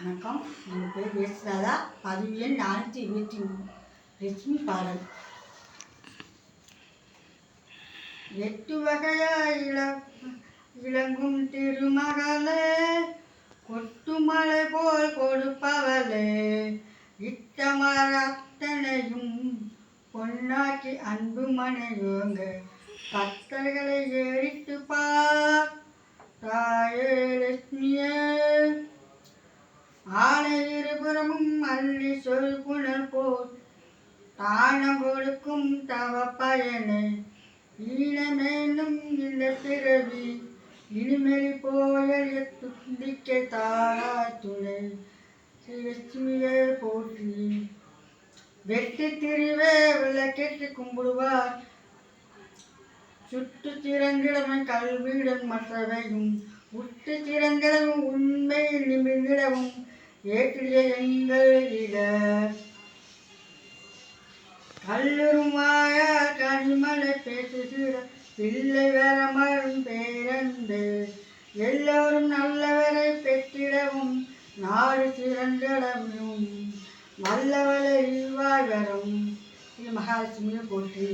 வணக்கம். என் பேர் பேசுகிறதா. பதிவு எண் 423. லட்சுமி பாடல். 8 வகையாய் இளங்கும் திருமகளே, கொட்டுமலை போல் கொடுப்பவளே, இட்டமர அத்தனையும் பொன்னாக்கி அன்பு மனையோங்க பக்தர்களை ஏறிட்டு பார் தாயே லட்சுமியே. ஆனை இருபுறமும் அள்ளி சொல் புனல் போல் தானம் கொடுக்கும் தவ பயனை ஈனமேனும் இந்த பிறவி இனிமேல் போயல் துண்டிக்க தாராய் துணை ஸ்ரீ லட்சுமியை போற்றி. வெட்டி திரிவே விளக்கேற்றி கும்பிடுவார், சுட்டு திறந்திடவும் கல்வியிடம் மற்றவையும் உட்டு திறந்திடவும் உண்மை நிமிர்ந்திடவும் ஏற்றிய எங்கள் இட கல்லுறும் வாயால் கனிமலை பேசுகிற பிள்ளை வரமரும் பேரன்பு எல்லோரும் நல்லவரை பெற்றிடவும் நாடு சிறந்திடவும் வல்லவளை இல்வாய் வரும். ஸ்ரீ மகாலட்சுமியை போற்றி.